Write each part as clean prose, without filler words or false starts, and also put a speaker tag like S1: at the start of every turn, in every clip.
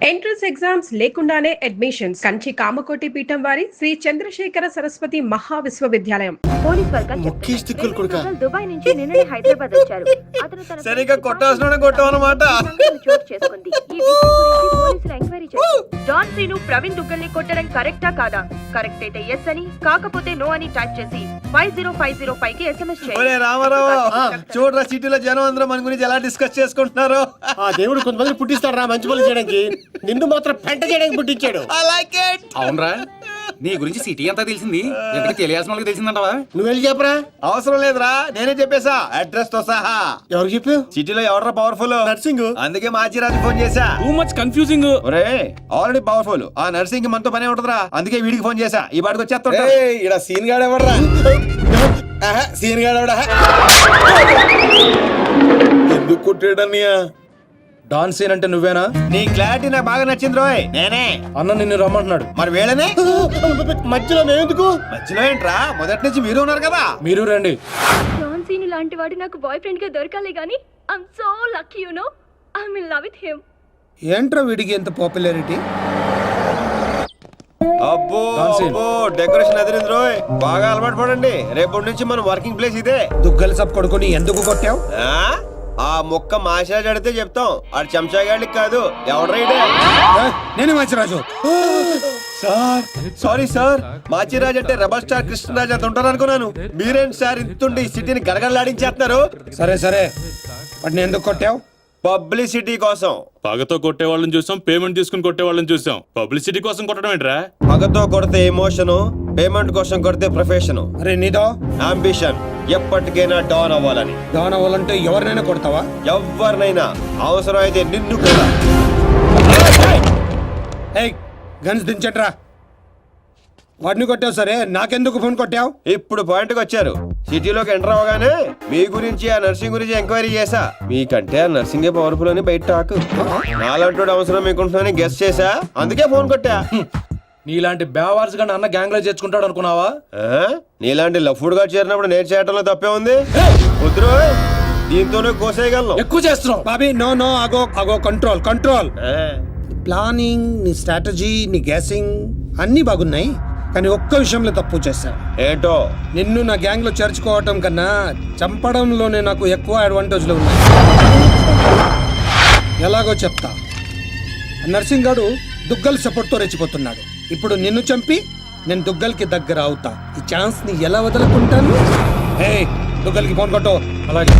S1: Entrance exams లేకుండానే admissions Kanchi Kamakoti పీఠం వారి శ్రీ చంద్రశేఖర సరస్వతి మహా విశ్వవిద్యాలయం.
S2: పోలీస్ వర్గం దుబాయ్ నుంచి నిన్ననే హైదరాబాద్ వచ్చారు. అతను తన
S3: సరిగా కొట్టాల్సిన కొట్టావన్నమాట.
S2: చోటు చేసుకుంది. ఈ విషయం గురించి పోలీసులు ఎంక్వైరీ చేశారు. డాన్ శ్రీను ప్రవీణ్ దుగ్గల్ని కొట్టడం కరెక్టా కాదా? కరెక్ట్ అయితే ఎస్ అని, కాకపోతే నో అని టైప్ చేసి 50505 కి SMS చేయండి.
S3: రామారావు చూడరా, సిటీలో జనం అందరూ మన గురించి ఎలా డిస్కస్ చేసుకుంటున్నారు.
S4: ఆ దేవుడు కొంతమంది పుట్టిస్తాడు రా మంచి పనులు చేయడానికి, నిన్ను మాత్రం పెంట చేయడానికి పుట్టించాడు.
S3: I like it.
S5: అవునరా, నీ గురించి సిటీ అంతా తెలిసింది. ఎందుకు తెలియాల్సిన వాళ్ళకి తెలిసిందంటావా?
S4: నువ్వు వెళ్ళి చెప్పరా.
S3: అవసరం లేదురా, నేనే చెప్పేశా అడ్రస్ తో సహా.
S4: ఎవరు చెప్పావు?
S3: సిటీలో ఎవడరా పవర్ఫుల్?
S4: నర్సింగ్.
S3: అందుకే మాచిరాజు ఫోన్ చేశా.
S5: Too much confusing.
S3: ఒరే ఆల్రెడీ పవర్ఫుల్, ఆ నర్సింగ్ కి మనతో పనే ఉంటదిరా. అందుకే వీడికి ఫోన్ చేశా, ఈ బాడికి వచ్చేస్తా.
S4: ఇడ సీన్ గాడు ఎవడరా? సీన్ గాడు ఎవడా? ఎందుకు కొట్టాడన్నయ్య?
S6: డాన్ సీన్ అంటే నువ్వేనా?
S3: నీ క్లారిటీ నాకు బాగా నచ్చింది రోయ్. నేనే.
S6: అన్న నిన్ను రమ్మంటున్నాడు.
S3: మరి వేళనే
S4: మధ్యలో మేమెందుకు?
S3: మధ్యలో ఏంట్రా, మొదటి నుంచి మీరు ఉన్నారు కదా.
S6: మీరు రండి.
S2: డాన్ శ్రీను లాంటి వాడు నాకు బాయ్ ఫ్రెండ్ గా దొరకాలి గానీ I'm so lucky, you know. I will love with him.
S6: ఏంట్రా వీడికి ఎంత పాపులారిటీ?
S3: అబ్బో అబ్బో, డెకరేషన్ అదిరింది రోయ్. బాగా అలవాటు పడండి, రేపటి నుంచి మన వర్కింగ్ ప్లేస్ ఇదే.
S6: దుగ్గల సబ్ కొడుకుని ఎందుకు కొట్టావు?
S3: ఆ మొక్క మాషాజ్ అడితే చెప్తాం, ఆడు చెంచాగాడికి కాదు. ఎవడ్రైడే?
S6: నేను Manchiraju.
S3: Sir sorry sir, Machiraj అంటే రెబల్ స్టార్ కృష్ణరాజ్ అంత ఉంటారు అనుకున్నాను. మీరేంటి సార్ ఇంతుండి ఈ సిటీని గడగడలాడించేస్తున్నారు?
S6: సరే సరే, వాడిని ఎందుకు కొట్టావు?
S3: పబ్లిసిటీ కోసం.
S7: పగతో కొట్టే వాళ్ళని చూసాం, పేమెంట్ తీసుకుని కొట్టే వాళ్ళని చూసాం. పబ్లిసిటీ కోసం కొట్టడం ఏంట్రా?
S3: పగతో కొడితే ఎమోషను, పేమెంట్ కోసం కొడితే ప్రొఫెషను.
S6: అరే నీదో
S3: అంబిషన్ ఎప్పటికైనా డాన్ అవ్వాలని.
S6: డాన్ అవ్వాలంటే ఎవరినైనా కొడతావా?
S3: ఎవరినైనా, అవసరం అయితే నిన్ను కూడా.
S6: ఏయ్ గన్స్ దించట్రా. వాడిని కొట్టావు సరే, నాకెందుకు ఫోన్ కొట్టావు?
S3: ఇప్పుడు పాయింట్కి వచ్చారు. సిటీలోకి ఎంటర్ అవగానే మీ గురించి, ఆ నర్సింగ్ గురించి ఎంక్వైరీ చేశా. మీకంటే ఆ నర్సింగే పవర్ఫుల్ అని బయట టాక్. నాలంటోడు అవసరం మీకుంటుందని గెస్ చేశా, అందుకే ఫోన్ కొట్టా.
S6: నీలాంటి బేవార్స్ గా అన్న గ్యాంగ్ లో చేర్చుకుంటాడు అనుకున్నావా?
S3: నీలాంటి లఫ్డ్ గా చేరినప్పుడు నేను చేయటంలో తప్పే ఉంది. వద్దు, దీంతోనే కోసేయగలను.
S6: ఎక్కువ చేస్తున్నావు బాబీ. నో నో, అగో అగో, కంట్రోల్ కంట్రోల్. ప్లానింగ్, నీ స్ట్రాటజీ, నీ గ్యాసింగ్ అన్ని బాగున్నాయి, కానీ ఒక్క విషయంలో తప్పు చేశావు.
S3: ఏంటో?
S6: నిన్ను నా గ్యాంగ్ లో చేర్చుకోవటం కన్నా చంపడంలోనే నాకు ఎక్కువ అడ్వాంటేజ్లు ఉన్నాయి. ఎలాగో చెప్తా. నర్సింగ్ గాడు దుగ్గల్ సపోర్ట్ తో రెచ్చిపోతున్నాడు. ఇప్పుడు నిన్ను చంపి నేను దుగ్గల్కి దగ్గర అవుతా. ఈ ఛాన్స్ ని ఎలా వదులుకుంటాను? ఏ దుగ్గల్కి ఫోన్ కొట్టు. అలాగే.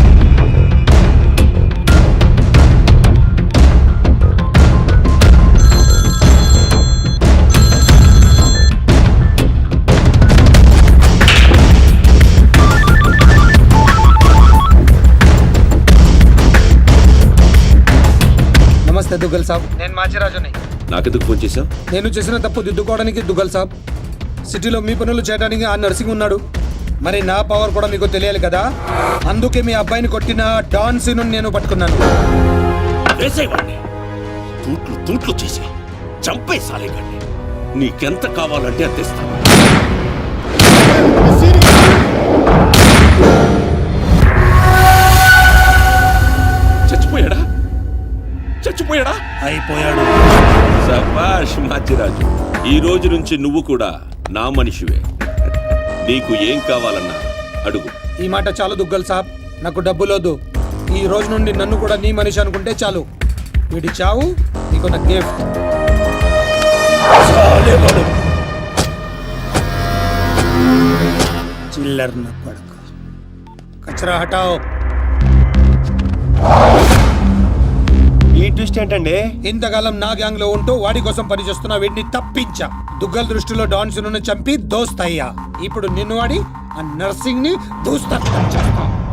S6: నమస్తే దుగ్గల్ సాబ్, నేను మాచిరాజుని.
S7: నాకెందుకు ఫోన్ చేసావు?
S6: నేను చేసిన తప్పు దిద్దుకోవడానికి దుగ్గల్ సాబ్, సిటీలో మీ పనులు చేయడానికి ఆ నర్సింగ్ ఉన్నాడు. మరి నా పవర్ కూడా మీకు తెలియాలి కదా. అందుకే మీ అబ్బాయిని కొట్టిన డాన్ సీను నేను పట్టుకున్నాను.
S8: వేసేవాడిని తూట్లు తూట్లు చేసి చంపేసాలి. నీకెంత కావాలంటే అందిస్తాను. చచ్చిపోయాడా? చచ్చిపోయాడా?
S4: అయిపోయాడు.
S8: శభాష్ మాచిరాజు, ఈ రోజు నుంచి నువ్వు కూడా నా మనిషివే. నీకు ఏం కావాలన్నా అడుగు.
S6: ఈ మాట చాలు దుగ్గల్ సాబ్, నాకు డబ్బులోదు. ఈ రోజు నుండి నన్ను కూడా నీ మనిషి అనుకుంటే చాలు. వీడి చావు నీకు నా గిఫ్ట్. చిల్లర్ నా కొడుకు, కచరా హటాओ.
S3: ఈ ట్విస్ట్ ఏంటండి?
S6: ఇంతకాలం నా గ్యాంగ్ లో ఉంటూ వాడి కోసం పనిచేస్తున్న వీడిని తప్పించా. దుగ్గల్ దృష్టిలో డాన్ సీనుని చంపి దోస్త్ అయ్యా. ఇప్పుడు నిన్ను వాడి ఆ నర్సింగ్ ని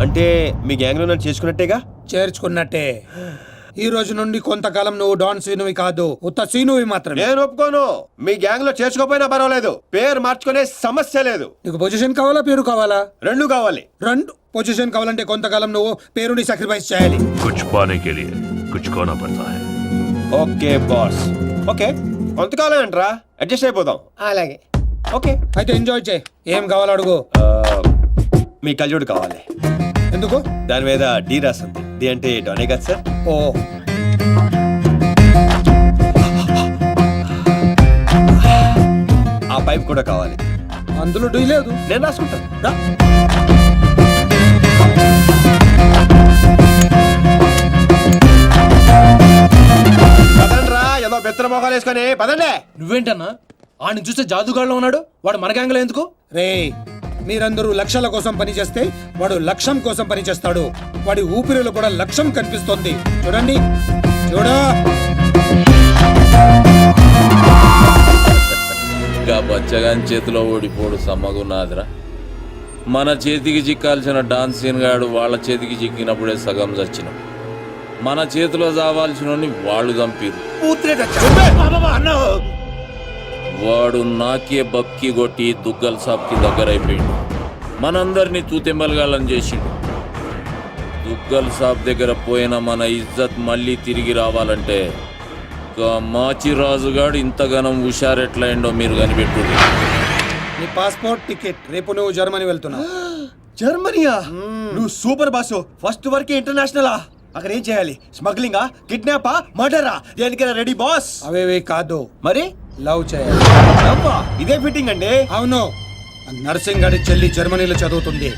S3: అంటే మీ గ్యాంగ్ లో నన్ను చేసుకున్నట్టేగా?
S6: చేర్చుకున్నట్టే. ఈ రోజు నుండి కొంతకాలం నువ్వు డాన్ సీనువి కాదు, ఉత్త సీనువి మాత్రమే.
S3: నేను ఒప్పుకోను. మీ గ్యాంగ్ లో చేర్చుకోపోయినా పర్వాలేదు, పేరు మార్చుకునే సమస్య లేదు.
S6: నీకు పొజిషన్ కావాలా, పేరు కావాలా?
S3: రెండు కావాలి.
S6: రెండు. పొజిషన్ కావాలంటే కొంతకాలం నువ్వు పేరుని సాక్రిఫైస్ చేయాలి.
S7: కుచ్ పానే కే లియే కుచ్ కోనా పడతా హై.
S3: Okay boss, okay. కొంతకాలం ఏంట్రా, అడ్జస్ట్ అయిపోదాం.
S6: అలాగే.
S3: ఓకే
S6: అయితే ఎంజాయ్ చేయి. ఏం కావాలో అడుగు.
S3: మీ కళ్యాణ్ కావాలి.
S6: ఎందుకు?
S3: దాని మీద డి రాసింది. డి అంటే డోనే కదా సార్?
S6: ఓ అందులో డీ లేదు.
S3: నేను రాసుకుంటాను.
S6: రా.
S3: పదండి రా, ఏదో బెత్తర మొఖాలు వేసుకొని పదండి.
S9: నువ్వేంటన్నా ఆడిని చూస్తే జాదుగాడులో ఉన్నాడు, వాడు మన గ్యాంగ్లో ఎందుకు?
S6: రే, మీరందరూ లక్షల కోసం పనిచేస్తే వాడు లక్ష్యం కోసం పనిచేస్తాడు. వాడి ఊపిరిలో కూడా లక్ష్యం కనిపిస్తోంది. చూడండి, చూడా.
S10: ఇంకా బచ్చగాని చేతిలో ఓడిపోడు సమ్మగున్నాదిరా. మన చేతికి చిక్కాల్సిన డాన్స్ సీన్ గాడు వాళ్ళ చేతికి చిక్కినప్పుడే సగం చచ్చిన. మన చేతిలో చావాల్సిన వాళ్ళు చంపిరు. వాడు నాకే బక్కి కొట్టి దుగ్గల్ సాబ్కి దగ్గరైపోయిండు. మనందరినీ తూతెంబలగాళ్ళని చేసిండు. దుగ్గల్ సాబ్ దగ్గర పోయిన మన ఇజ్జత్ మళ్ళీ తిరిగి రావాలంటే మాచిరాజుగాడు ఇంతగానం హుషారెట్లయిండో మీరు కనిపెట్టుడు.
S6: నీ పాస్పోర్ట్ టికెట్, రేపు నువ్వు జర్మనీ వెళ్తున్నావు.
S3: జర్మనీయా? నువ్వు సూపర్ బాసు. ఫస్ట్ వరకే ఇంటర్నేషనలా? అక్కడ ఏం చేయాలి? స్మగ్లింగా, కిడ్నాపా, మర్డరా? దేనికైనా రెడీ బాస్.
S6: అవేవే కాదు,
S3: మరి
S6: లవ్ చేయాలి.
S3: అబ్బా, ఇదే ఫిట్టింగ్ అండి.
S6: అవును, నర్సింగ్ గాడి చెల్లి జర్మనీలో చదువుతుంది.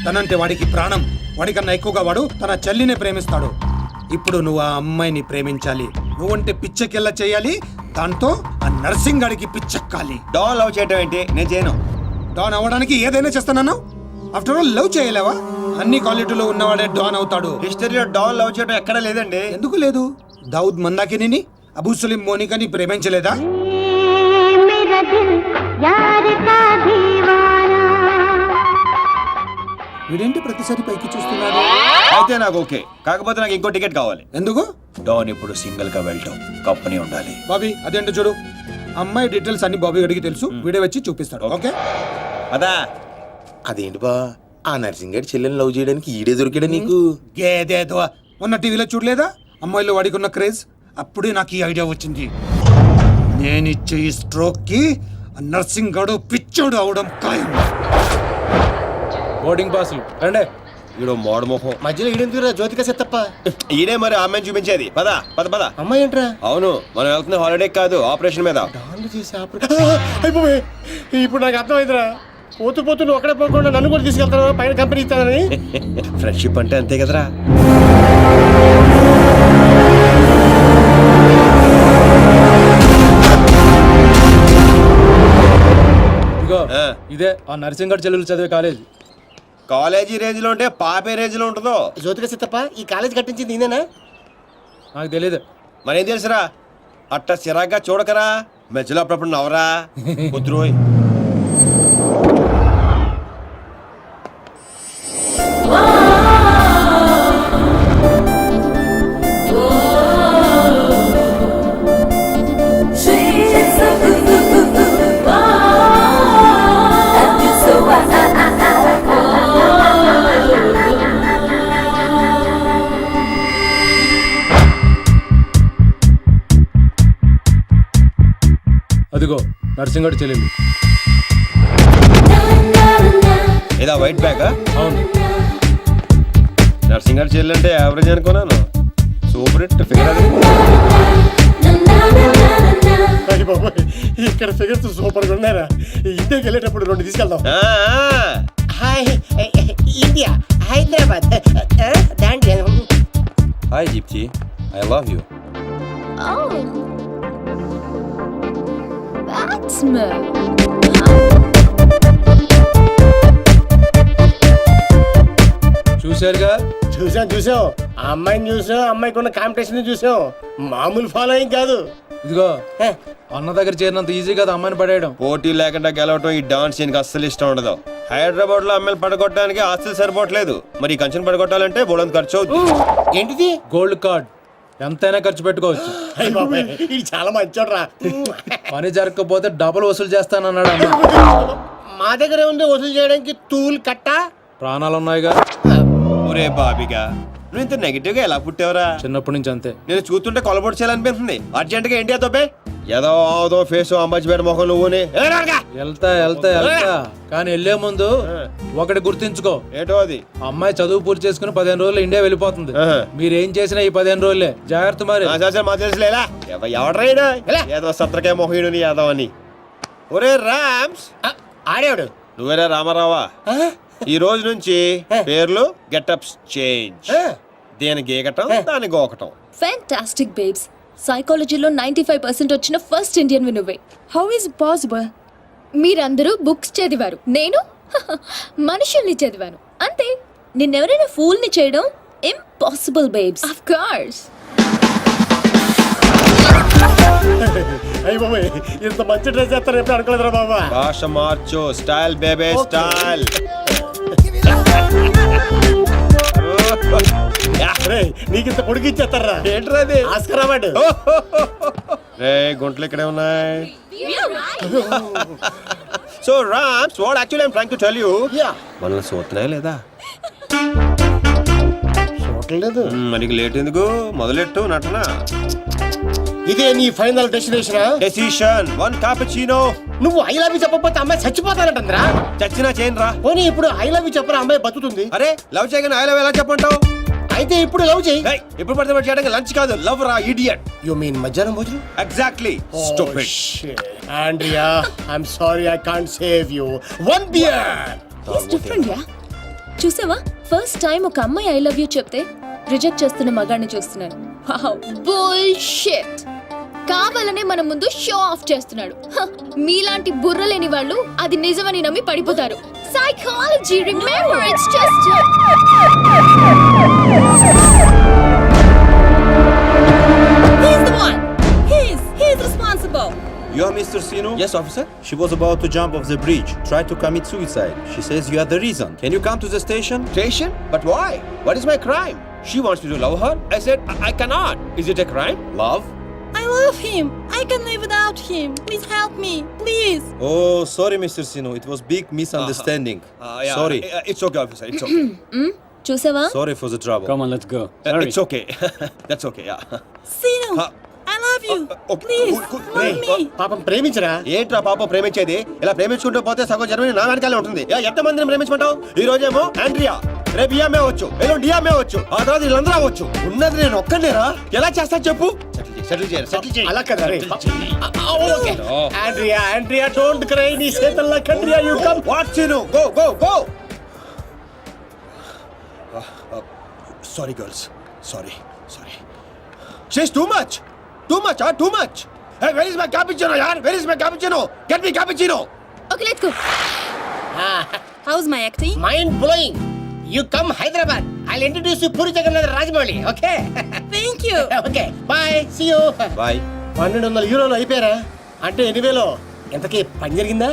S6: తనంటే వాడికి ప్రాణం. వాడికన్నా ఎక్కువగా వాడు తన చెల్లినే ప్రేమిస్తాడు. ఇప్పుడు నువ్వు ఆ అమ్మాయిని ప్రేమించాలి. నువ్వంటే పిచ్చెకెళ్ళ చేయాలి. దాంతో ఆ నర్సింగ్ గాడికి పిచ్చెక్కాలి.
S3: డాన్ లవ్ చేయటం ఏంటి? నేను చేయను.
S6: డాన్ అవ్వడానికి ఏదైనా చేస్తానన్నా? ఆఫ్టర్ ఆల్ లవ్ చేయలేవా? అన్ని క్వాలిటీలో ఉన్నవాడే డాన్ అవుతాడు.
S3: హిస్టరీలో డాన్ లవ్ చేయడం ఎక్కడా లేదండి.
S6: ఎందుకు లేదు? దావుద్ మందాకిని, అబూ సలీం మోనికాని ప్రేమించలేదా? వీడేంటి ప్రతిసారి పైకి చూస్తున్నాడు?
S3: అయితే నాకు ఓకే, కాకపోతే నాకు ఇంకో టికెట్ కావాలి.
S6: ఎందుకు?
S3: డాన్ ఇప్పుడు సింగిల్ గా వెళ్ళటం, కంపెనీ ఉండాలి.
S6: బాబీ, అదేంటో చూడు. అమ్మాయి డీటెయిల్స్ అన్ని బాబీ గడికి తెలుసు. వీడే వచ్చి చూపిస్తాడు. ఓకే
S3: అదా?
S4: అదేంటి బా, ఆ నర్సింగ్ గారి చెల్లెని లవ్ చేయడానికి ఈడే దొరికాడా నీకు?
S6: ఏదేదో మొన్న టీవీలో చూడలేదా అమ్మాయిలో వాడికి ఉన్న క్రేజ్? అప్పుడే నాకు ఈ ఐడియా వచ్చింది. నేను ఇచ్చే ఈ స్ట్రోక్ కి నర్సింగ్ గడు పిచ్చోడు అవడం ఖాయం.
S9: బోర్డింగ్ పాసులు రండే.
S3: ఈడో మోడ మొహం.
S4: మధ్యలో ఈడెందుకురా జ్యోతిక తప్ప?
S3: ఈడే మరి ఆమెను చూపించేది. పద పద పద.
S4: అమ్మాయి ఏంట్రా?
S3: అవును, మనం వెళ్తున్న హాలిడే కాదు, ఆపరేషన్ మీద.
S4: డాన్లు చేసి అయిపోయి ఇప్పుడు నాకు అర్థమైందిరా. పోతూ పోతూ నువ్వు అక్కడే పోకుండా నన్ను కూడా తీసుకెళ్తాను, పైన కంపెనీ ఇస్తానని.
S3: ఫ్రెండ్షిప్ అంటే అంతే కదరా.
S9: ఇదిగో
S3: ఆ.
S9: ఇదే ఆ నర్సింగడ్ చెల్లెలు చదివే కాలేజ్.
S3: కాలేజీ రేంజ్ లో ఉంటే పాపే రేంజ్ లో ఉంటుందో.
S4: జ్యోతిక తప్ప ఈ కాలేజ్ కట్టించింది నేనేనా?
S9: నాకు తెలియదు.
S3: మరేం తెలుసురా? అట్ట చిరాగ్గా చూడకరా, మధ్యలో అప్పుడప్పుడు నవరా కుదురోయ్.
S9: అదిగో నర్సింగడ్ చెల్లెలు.
S3: ఏదా వైట్ బ్యాగ్?
S9: అవును.
S3: నర్సింగ్ గారు చెల్లంటే యావరేజ్ అనుకున్నాను. సూపర్ హిట్ ఫిగర్ అది.
S4: ఇక్కడ ఫిగర్స్ సూపర్ గా ఉన్నారా? ఇండియాకి వెళ్ళేటప్పుడు 2 తీసుకెళ్దాం. Hi India, Hyderabad.
S10: Hi gypsy, I love you.
S9: చూశారుగా?
S4: చూసాం. ఆ అమ్మాయిని చూసాం, అమ్మాయికి ఉన్న కాంపిటీషన్ చూసాం. మామూలు ఫాలోయింగ్ కాదు.
S9: ఇదిగో అన్న దగ్గర చేరినంత ఈజీ కదా అమ్మాయిని పడేయడం.
S3: పోటీ లేకుండా గెలవటం ఈ డాన్స్ సీన్కి అస్సలు ఇష్టం ఉండదు. హైదరాబాద్ లో అమ్మాయిలు పడగొట్టడానికి ఆస్తులు సరిపోవట్లేదు, మరి ఈ కంచెను పడగొట్టాలంటే బోళంత ఖర్చు అవుతుంది.
S4: ఏంటిది?
S9: గోల్డ్ కార్డ్ ఎంతైనా ఖర్చు పెట్టుకోవచ్చు.
S4: ఇది చాలా మంచోడ్రా.
S9: పని జరగకపోతే డబుల్ వసూలు చేస్తానన్నాడు అన్న.
S4: మా దగ్గర ఉంది వసూలు చేయడానికి తూల్ కట్ట.
S9: ప్రాణాలు ఉన్నాయిగా.
S3: ఒరే బాబిగా, నువ్వు ఇంత నెగిటివ్ గా ఎలా పుట్టావురా?
S9: చిన్నప్పటి నుంచి అంతే.
S3: నేను చూస్తుంటే కొలబొట్టు చేయాలనిపిస్తుంది. అర్జెంట్ గా ఏంటి తప్పే? ఏదో ఆదో ఫేస్ అంబాజీపేట మొహం నువ్వుని.
S9: వెళ్తా కానీ వెళ్లే ముందు ఒకటి గుర్తించుకో.
S3: ఏటో అది?
S9: అమ్మాయి చదువు పూర్తి చేసుకుని 15 రోజులు ఇండియా వెళ్ళిపోతుంది. మీరేం చేసినా ఈ 15 రోజులే జాగ్రత్త. మరి
S3: మా తెలుసులేలా ఎవడరాయడా ఏదో సత్రకాయ మొహీడు యాదవ్ అని. ఒరే రామ్స్,
S4: ఆడేవాడు
S3: నువ్వేరా రామారావా? ఈ రోజు నుంచి పేర్లు గెటప్స్ చేంజ్. దేని గీకటం దాని గోకటం.
S2: Fantastic babes. సైకాలజీలో 95% వచ్చిన ఫస్ట్ ఇండియన్ నువ్వే. How is possible? మీరందరూ బుక్స్ చదివారు, నేను మనుషుల్ని చదివాను అంతే. నిన్నెవరైనా ఫూల్ ని చేయడం ఇంపాసిబుల్ బేబ్స్. Of course.
S4: అయ్యి బాబాయ్ ఇంత మంచి డ్రెస్ చేస్తారు ఎప్పుడు అనుకోలేదురా బాబా.
S3: భాష మార్చు. Style బేబే style.
S4: నీకు ఇంత పొడిగి ఇచ్చేస్తారా?
S3: ఏంట్రా అది?
S4: Oscar award.
S3: రే గుంటలు ఇక్కడే ఉన్నాయి. So Rams what actually I'm trying to tell you, మనల్ని చూస్తున్నాయా లేదా?
S4: చూడలేదు.
S3: మనకి లేట్ ఎందుకు? మొదలెట్టు నటన.
S4: ఇదే నీ ఫైనల్ డెస్టినేషన్?
S3: డెసిషన్. 1 cappuccino.
S4: నువ్వు ఐ లవ్ యూ చెప్పకపోతే అమ్మాయి చచ్చిపోతానంటుందిరా.
S3: చచ్చినా చేయను రా.
S4: పోనీ ఇప్పుడు ఐ లవ్ యూ చెప్పరా అమ్మాయి బతుకుతుంది.
S3: అరే లవ్ చేయగానే ఐ లవ్ ఎలా చెప్పంటావు?
S4: అయితే ఇప్పుడు లవ్ చేయి.
S3: ఇప్పుడు పడితే పడి చేయడానికి లంచ్ కాదు, లవ్ రా ఇడియట్.
S4: యు మీన్ మధ్యాహ్నం భోజనం?
S3: Exactly. Stupid.
S4: Andrea I'm sorry I can't save you. 1 beer.
S2: It's different yeah. చూసావా, ఫస్ట్ టైం ఒక అమ్మాయి ఐ లవ్ యూ చెప్తే రిజెక్ట్ చేస్తున్న మగాడిని చూస్తున్నాను. Wow, bullshit. కావాలనే మన ముందు షో ఆఫ్ చేస్తున్నాడు. మీలాంటి బుర్ర లేని వాళ్ళు అది నిజమని నమ్మి పడిపోతారు. Psychology, remember, it's just he's the one. He's responsible.
S11: You are Mr. Sinu?
S3: Yes, officer.
S11: She was about to jump off the bridge, tried to commit suicide. She says you are the reason. Can you come to the station?
S3: Station? But why? What is my crime? She wants me to love her. I said I cannot. Is it a crime?
S11: Love?
S2: I love him. I can live without him. Please help me. Please.
S11: Oh, sorry, Mr. Sinu. It was big misunderstanding.
S3: Yeah,
S11: Sorry.
S3: It's okay, officer. It's okay.
S2: చూసావా?
S11: Sorry for the trouble.
S9: Come on, let's go.
S3: It's okay. That's okay. Yeah.
S2: Sinu, I love you. Please, love me.
S4: పాపం ప్రేమించరా.
S3: ఏంట్రా పాప ప్రేమించేది? ఇలా ప్రేమించుకుంటూ పోతే సగం Germany నా వెనకాలే ఉంటుంది. ఎంత మందిని ప్రేమించమంటావు? ఈ రోజేమో ఆండ్రియా, రేపు ఇయామే అవచ్చు, ఎల్లుండి డియామే అవచ్చు, ఆ తర్వాత వీళ్ళందరూ అవచ్చు. ఉన్నది నేను ఒక్కనేరా? ఎలా చేస్తా చెప్పు? సెటిల్ చేయాలి.
S4: అలా కదా రే. Okay Andrea don't cry. నీ చేతల్లో కండ్రియా యు కమ్.
S3: వాట్ చిను? Go. Sorry girls. Sorry. She's too much. Too much. Hey, where is my cappuccino, yaar? Where is my cappuccino? Get me cappuccino.
S2: Okay, let's go. How's my acting?
S4: Mind blowing. You come Hyderabad. I'll introduce you Puri Jagannadh Rajamouli. Okay.
S2: Thank you.
S4: Okay bye. See you.
S3: Bye.
S4: 1200 యూరోలు అయిపోయారా? అంటే 8,000. ఎంతకీ పని జరిగిందా?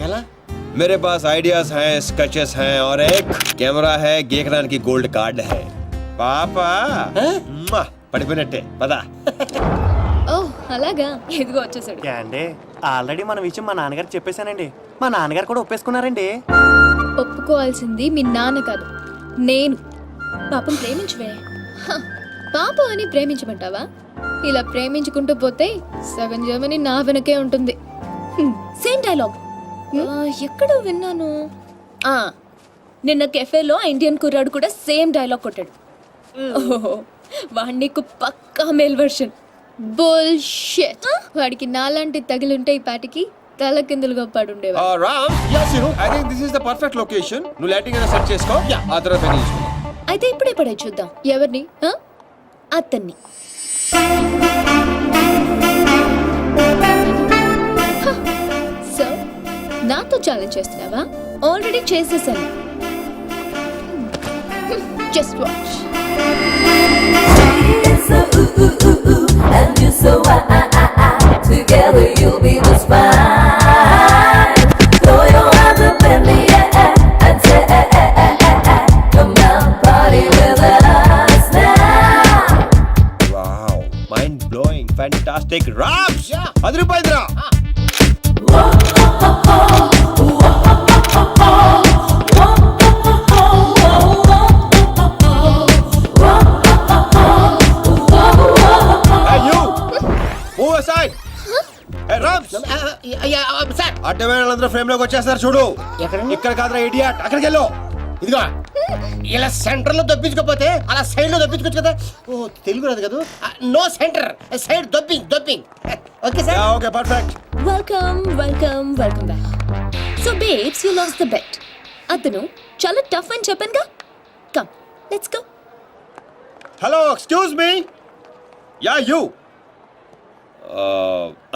S4: ఎలా?
S3: मेरे पास ideas हैं, sketches हैं और एक कैमरा है, गेकरान की गोल्ड कार्ड है. पापा పడిపోయినట్టే పదా.
S2: ఓ అలాగా, ఎదుగో వచ్చేసాడు.
S12: అండి ఆల్రెడీ మన విషయం మా నాన్నగారికి చెప్పేశానండి. మా నాన్నగారు కూడా ఒప్పేసుకున్నారండి.
S2: ఒప్పుకోవాల్సింది మీ నాన్న కాదు, నేను. పాపం ప్రేమించవే. పాపం అని ప్రేమించమంటావా? ఇలా ప్రేమించుకుంటూ పోతే సగం జర్మనీ నా వెనకే ఉంటుంది. సేమ్ డైలాగ్ ఎక్కడో విన్నాను. నిన్న కెఫేలో ఇండియన్ కుర్రాడు కూడా సేమ్ డైలాగ్ కొట్టాడు. ఓహో, వాడి నీకు పక్కా మేల్ వర్షన్. బుల్షిట్. వాడికి నాలాంటి తగిలుంటే ఈ పాటికి తల కిందులుగా పడుండేవా.
S3: Ram, I think this is the perfect location. నువ్వు లైటింగ్ అయినా సెట్ చేసుకో, ఆ తర్వాత పని చేసుకో.
S2: అయితే ఇప్పుడే పడే చూద్దాం. ఎవరిని? అతన్ని. సో నాతో ఛాలెంజ్ చేస్తున్నావా? ఆల్రెడీ చేసేసాను. Just watch.
S13: Together you'll be just fine. Throw your hands up in the air and say, come on, party with us now.
S3: Wow, mind blowing, fantastic. Rams, అదిరిపోయిందిరా. అడ్డమైన ఫ్రేమ్ లోకి వచ్చేస్తారు చూడు. ఇక్కడ కాదురా idiot, అక్కడికి వెళ్ళు.
S4: ఇదిగో ఇలా సెంటర్ లో దొప్పించుకోపోతే అలా సైడ్ లో దొప్పించుకోవచ్చు కదా. ఓ తెలుగు రాదు కదా. No centre, side dropping. Okay sir.
S3: Okay perfect.
S2: Welcome back. So babes you lost the bet. అతను చాలా టఫ్ అని చెప్పానుగా. Come let's go.
S3: Hello excuse me. Yeah you.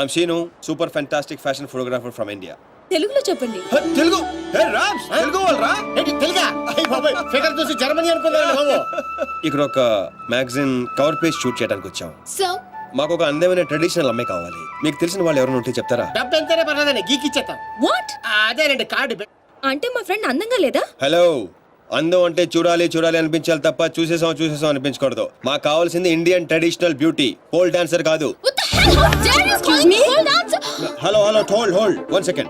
S3: I'm Seenu, super fantastic fashion photographer from India.
S2: తెలుగులో చెప్పండి.
S3: తెలుగు? హే రామ్స్, తెలుగు వాళ్ళరా?
S4: ఏంటి తెలుగా? అయ్య బాబాయ్, ఫిగర్ చూసి జర్మనీ అనుకున్నాను బాబు.
S3: ఇక్కడ ఒక మ్యాగజైన్ కవర్ పేజ్ షూట్ చేయడానికి వచ్చాం.
S2: సో
S3: మాకు ఒక అందమైన ట్రెడిషనల్ అమ్మాయి కావాలి. మీకు తెలిసిన వాళ్ళు ఎవరైనా ఉంటే చెప్తారా?
S4: డబ్బు ఎంతైనా పర్లేదండి, గీకిచ్చేస్తాం.
S2: వాట్?
S4: అదేనండి కార్డు.
S2: అంటే మా ఫ్రెండ్ అందంగా లేదా?
S3: హలో, అందం అంటే చూడాలి చూడాలి అనిపించాలి తప్ప చూసేసాం అనిపించకూడదు. మాకు కావాల్సింది Indian traditional beauty, pole dancer కాదు.
S2: What the hell? How dare you call me pole dancer?
S3: Hello hold 1 second.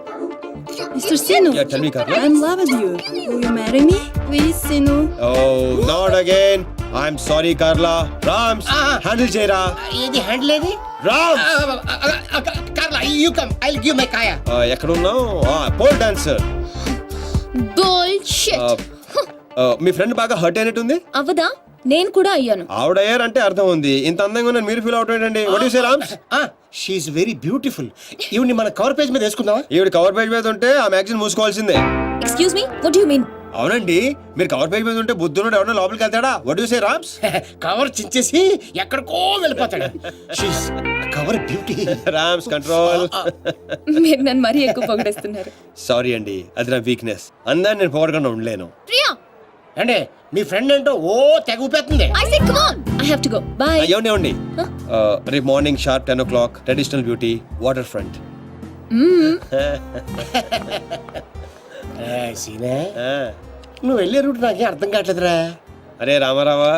S13: Mr. Sinu,
S3: Yeah, tell me, Carla.
S13: I'm in love with you. Will you marry me? Please, Sinu.
S3: Oh, not again. I'm sorry, Carla. Rams, handle చేయరా.
S4: ఏది handle ఏది?
S3: Rams.
S4: Carla, you come, I will give my కాయా.
S3: ఎక్కడ ఉన్నావు? Pole dancer.
S2: Bullshit.
S3: మీ friend బాగా hurt అయినట్టుంది.
S2: అవదా? నేను కూడా అయ్యాను.
S3: ఆవిడ అయ్యారంటే అర్థం ఉంది. ఇంత అందంగా ఉన్నాను మీరు ఫీల్ అవుట్ ఏంటండి? What you say Rams?
S4: She's very beautiful. ఈవిని మన కవర్ పేజ్ మీద వేసుకుందామా?
S3: ఈవిడ కవర్ పేజ్ మీద ఉంటే ఆ magazine మూసుకోవాల్సిందే.
S2: Excuse me, what do you mean?
S3: అవునండి, మీరు కవర్ పేజ్ మీద ఉంటే బుద్ధుడు ఎవరైనా లోపలికి వెళ్తాడా? What you say Rams?
S4: Cover చించేసి ఎక్కడికో వెళ్ళిపోతాడు. She's cover beauty.
S3: Rams control.
S2: మీరు నన్ను మరీ ఎక్కువ పొగిడేస్తున్నారు.
S3: సారీ అండి, అది నా వీక్నెస్. అందాన్ని నేను పొగడకుండా ఉండలేను.
S2: ప్రియా,
S4: అంటే మీ ఫ్రెండ్ ఏంటో ఓ తెగ ఊపేస్తుంది.
S2: I say come on. I have to go. Bye.
S3: ఏమండి రేపు morning sharp 10 o'clock traditional beauty water front.
S4: సీనే, నువ్వు వెళ్ళే రూట్ నాకే అర్థం కావట్లేదురా.
S3: అరే రామారావా,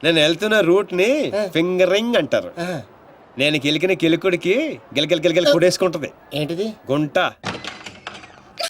S3: నేను వెళ్తున్న రూట్ ని ఫింగరింగ్ అంటారు. నేను కిలికిన కిలుకుడికి గిలగిల కొడేసుకుంటది.
S4: ఏంటిది?
S3: గుంట.